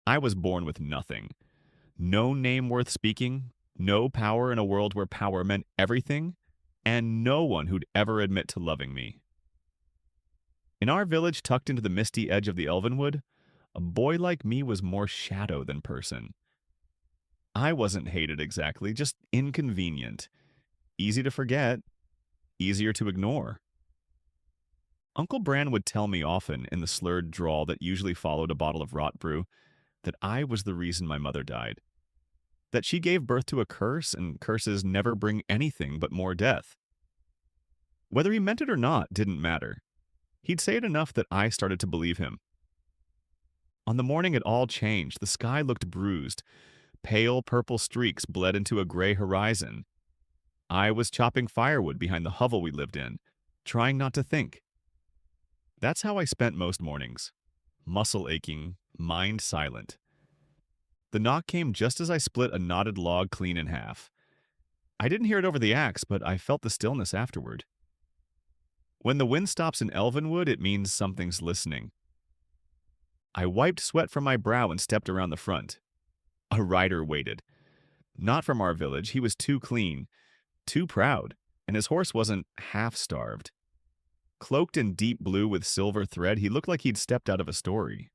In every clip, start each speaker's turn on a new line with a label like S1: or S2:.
S1: I was born with nothing. No name worth speaking, no power in a world where power meant everything, and no one who'd ever admit to loving me. In our village tucked into the misty edge of the Elvenwood, a boy like me was more shadow than person. I wasn't hated exactly, just inconvenient. Easy to forget, easier to ignore. Uncle Bran would tell me often, in the slurred drawl that usually followed a bottle of rot brew, that I was the reason my mother died. That she gave birth to a curse, and curses never bring anything but more death. Whether he meant it or not didn't matter. He'd say it enough that I started to believe him. On the morning it all changed, the sky looked bruised. Pale purple streaks bled into a gray horizon. I was chopping firewood behind the hovel we lived in, trying not to think. That's how I spent most mornings. Muscle aching, mind silent. The knock came just as I split a knotted log clean in half. I didn't hear it over the axe, but I felt the stillness afterward. When the wind stops in Elvenwood, it means something's listening. I wiped sweat from my brow and stepped around the front. A rider waited. Not from our village, he was too clean, too proud, and his horse wasn't half-starved. Cloaked in deep blue with silver thread, he looked like he'd stepped out of a story.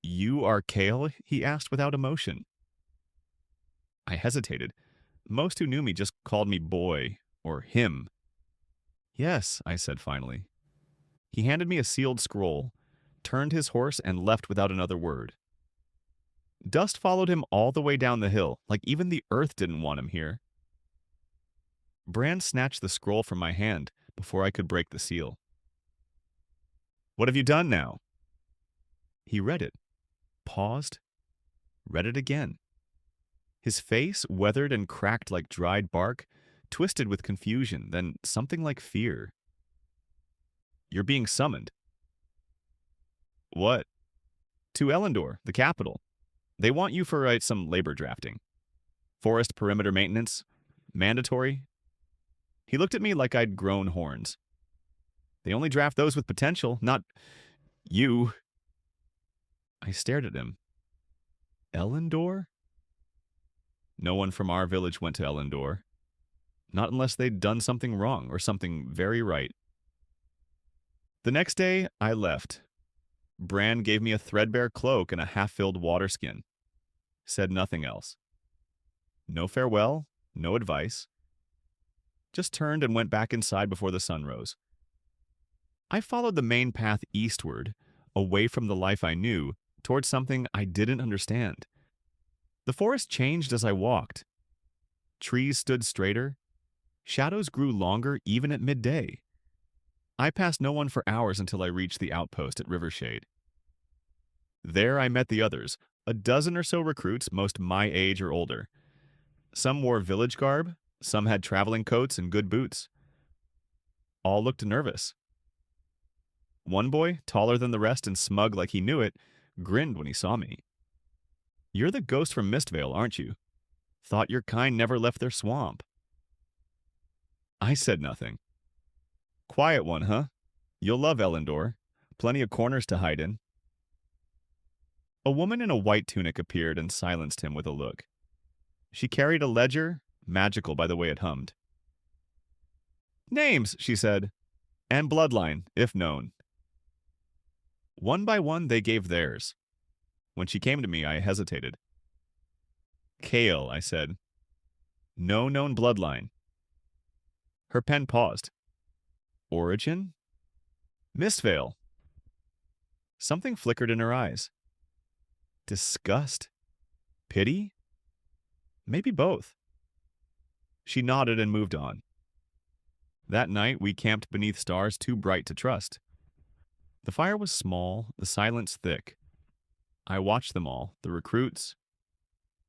S1: "You are Kael?" he asked without emotion. I hesitated. Most who knew me just called me boy, or him. "Yes," I said finally. He handed me a sealed scroll, turned his horse, and left without another word. Dust followed him all the way down the hill, like even the earth didn't want him here. Bran snatched the scroll from my hand before I could break the seal. "What have you done now?" He read it, paused, read it again. His face, weathered and cracked like dried bark, twisted with confusion, then something like fear. "You're being summoned." "What?" "To Elendor, the capital. They want you for some labor drafting. Forest perimeter maintenance. Mandatory." He looked at me like I'd grown horns. "They only draft those with potential, not you." I stared at him. Elendor? No one from our village went to Elendor. Not unless they'd done something wrong or something very right. The next day, I left. Bran gave me a threadbare cloak and a half-filled water skin. Said nothing else. No farewell, no advice. Just turned and went back inside before the sun rose. I followed the main path eastward, away from the life I knew, towards something I didn't understand. The forest changed as I walked. Trees stood straighter. Shadows grew longer even at midday. I passed no one for hours until I reached the outpost at Rivershade. There I met the others, a dozen or so recruits, most my age or older. Some wore village garb, some had traveling coats and good boots. All looked nervous. One boy, taller than the rest and smug like he knew it, grinned when he saw me. "You're the ghost from Mistvale, aren't you? Thought your kind never left their swamp." I said nothing. "Quiet one, huh? You'll love Elendor. Plenty of corners to hide in." A woman in a white tunic appeared and silenced him with a look. She carried a ledger, magical by the way it hummed. "Names," she said, "and bloodline, if known." One by one they gave theirs. When she came to me, I hesitated. "Kael," I said. "No known bloodline." Her pen paused. "Origin?" "Mistvale." Something flickered in her eyes. Disgust? Pity? Maybe both. She nodded and moved on. That night, we camped beneath stars too bright to trust. The fire was small, the silence thick. I watched them all, the recruits.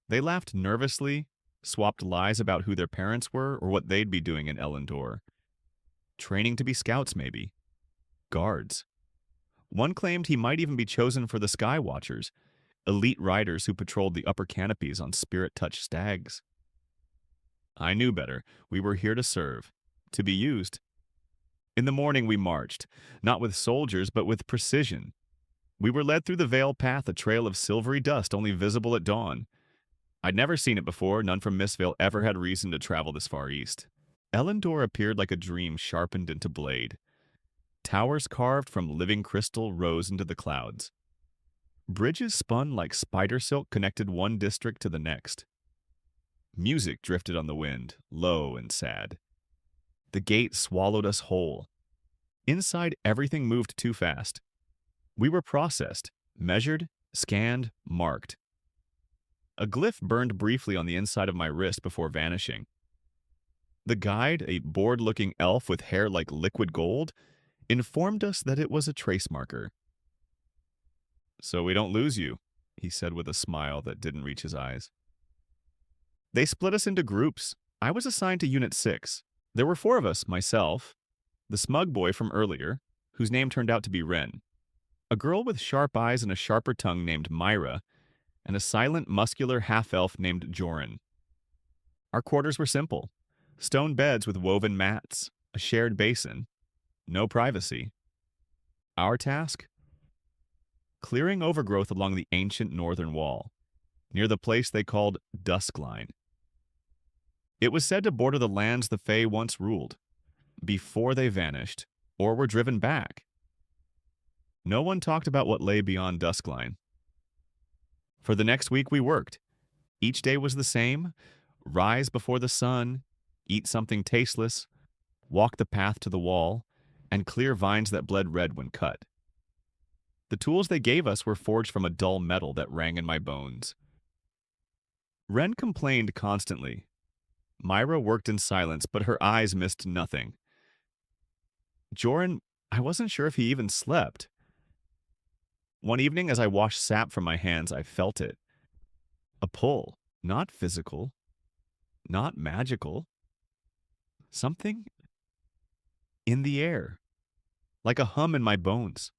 S1: They laughed nervously, swapped lies about who their parents were or what they'd be doing in Elendor. Training to be scouts, maybe. Guards. One claimed he might even be chosen for the Sky Watchers, elite riders who patrolled the upper canopies on spirit-touched stags. I knew better. We were here to serve, to be used. In the morning we marched, not with soldiers, but with precision. We were led through the Vale path, a trail of silvery dust only visible at dawn. I'd never seen it before, none from Mistvale ever had reason to travel this far east. Elendor appeared like a dream sharpened into blade. Towers carved from living crystal rose into the clouds. Bridges spun like spider silk connected one district to the next. Music drifted on the wind, low and sad. The gate swallowed us whole. Inside, everything moved too fast. We were processed, measured, scanned, marked. A glyph burned briefly on the inside of my wrist before vanishing. The guide, a bored-looking elf with hair like liquid gold, informed us that it was a trace marker. "So we don't lose you," he said with a smile that didn't reach his eyes. They split us into groups. I was assigned to Unit 6. There were 4 of us, myself, the smug boy from earlier, whose name turned out to be Ren, a girl with sharp eyes and a sharper tongue named Myra, and a silent, muscular half-elf named Joran. Our quarters were simple. Stone beds with woven mats, a shared basin, no privacy. Our task? Clearing overgrowth along the ancient northern wall, near the place they called Duskline. It was said to border the lands the Fae once ruled, before they vanished, or were driven back. No one talked about what lay beyond Duskline. For the next week we worked. Each day was the same: rise before the sun, eat something tasteless, walk the path to the wall, and clear vines that bled red when cut. The tools they gave us were forged from a dull metal that rang in my bones. Ren complained constantly. Myra worked in silence, but her eyes missed nothing. Joran, I wasn't sure if he even slept. One evening, as I washed sap from my hands, I felt it. A pull, not physical, not magical. Something in the air, like a hum in my bones.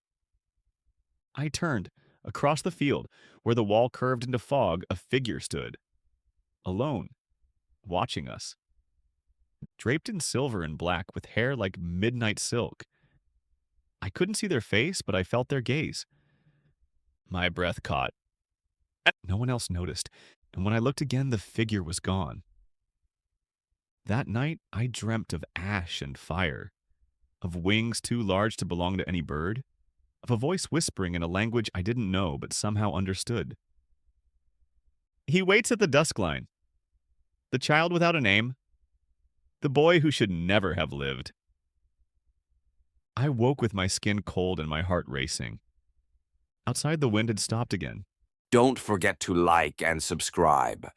S1: I turned. Across the field, where the wall curved into fog, a figure stood. Alone, watching us. Draped in silver and black, with hair like midnight silk. I couldn't see their face, but I felt their gaze. My breath caught. No one else noticed, and when I looked again, the figure was gone. That night, I dreamt of ash and fire, of wings too large to belong to any bird, of a voice whispering in a language I didn't know but somehow understood. "He waits at the Duskline. The child without a name. The boy who should never have lived." I woke with my skin cold and my heart racing. Outside, the wind had stopped again.
S2: Don't forget to like and subscribe.